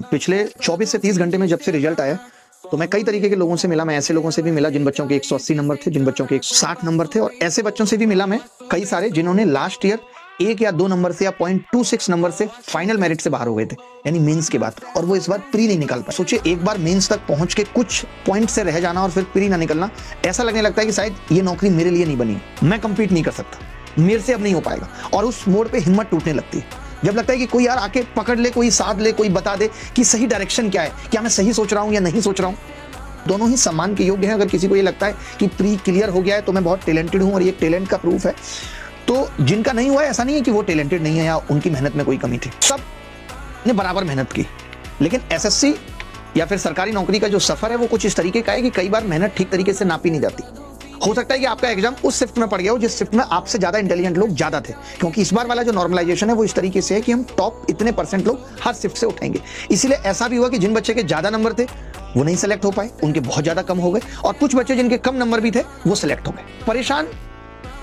पिछले 24 से 30 घंटे में जब से रिजल्ट आया तो मैं कई तरीके के लोगों से मिला। मैं ऐसे लोगों से भी मिला जिन बच्चों के 180 नंबर थे, जिन बच्चों के 160 नंबर थे, और ऐसे बच्चों से भी मिला मैं कई सारे जिन्होंने लास्ट ईयर 1 या 2 नंबर से या 0.26 नंबर से फाइनल मेरिट से बाहर हो गए थे, यानी मेंस के बाद, और वो इस बार प्री नहीं निकल पाए। सोचिए, एक बार मेंस तक पहुंच के कुछ पॉइंट से रह जाना और फिर प्री ना निकलना, ऐसा लगने लगता है कि शायद ये नौकरी मेरे लिए नहीं बनी, मैं कंपीट नहीं कर सकता, मेरे से अब नहीं हो पाएगा। और उस मोड़ पे हिम्मत टूटने लगती है जब लगता है कि कोई यार आके पकड़ ले, कोई साथ ले, कोई बता दे कि सही डायरेक्शन क्या है, क्या मैं सही सोच रहा हूं या नहीं सोच रहा हूं। दोनों ही सम्मान के योग्य हैं। अगर किसी को ये लगता है कि प्री क्लियर हो गया है तो मैं बहुत टैलेंटेड हूं और ये टैलेंट का प्रूफ है, तो जिनका नहीं हुआ है, ऐसा नहीं है कि वो टैलेंटेड नहीं है या उनकी मेहनत में कोई कमी थी, सब ने बराबर मेहनत की। लेकिन एसएससी या फिर सरकारी नौकरी का जो सफर है वो कुछ इस तरीके का है कि कई बार मेहनत ठीक तरीके से नापी नहीं जाती। हो सकता है कि आपका एग्जाम उस शिफ्ट में पड़ गया हो जिस शिफ्ट में आपसे ज्यादा इंटेलिजेंट लोग ज्यादा थे, क्योंकि इस बार वाला जो नॉर्मलाइजेशन है वो इस तरीके से है कि हम टॉप इतने परसेंट लोग हर शिफ्ट से उठाएंगे। इसीलिए ऐसा भी हुआ कि जिन बच्चे के ज्यादा नंबर थे वो नहीं सेलेक्ट हो पाए, उनके बहुत ज्यादा कम हो गए, और कुछ बच्चे जिनके कम नंबर भी थे वो सिलेक्ट हो गए। परेशान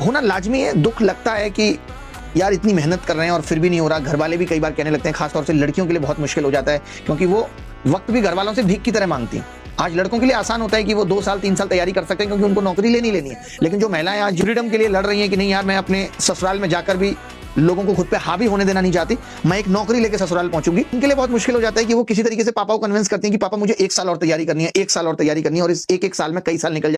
होना लाजमी है, दुख लगता है कि यार इतनी मेहनत कर रहे हैं और फिर भी नहीं हो रहा। घर वाले भी कई बार कहने लगते हैं, खासतौर से लड़कियों के लिए बहुत मुश्किल हो जाता है, क्योंकि वो वक्त भी घर वालों से भीख की तरह मांगती हैं। आज लड़कों के लिए आसान होता है कि वो 2 साल 3 साल तैयारी कर सकते हैं, क्योंकि उनको नौकरी लेनी है। लेकिन जो महिलाएं आज फ्रीडम के लिए लड़ रही हैं कि नहीं यार, मैं अपने ससुराल में जाकर भी लोगों को खुद पे हावी होने देना नहीं चाहती, मैं एक नौकरी लेकर ससुराल पहुंचूंगी, उनके लिए बहुत मुश्किल हो जाता है कि वो किसी तरीके से पापा को कन्विंस करती हैं कि पापा मुझे 1 साल और तैयारी करनी है, 1 साल और तैयारी करनी है, और इस एक साल में कई साल निकल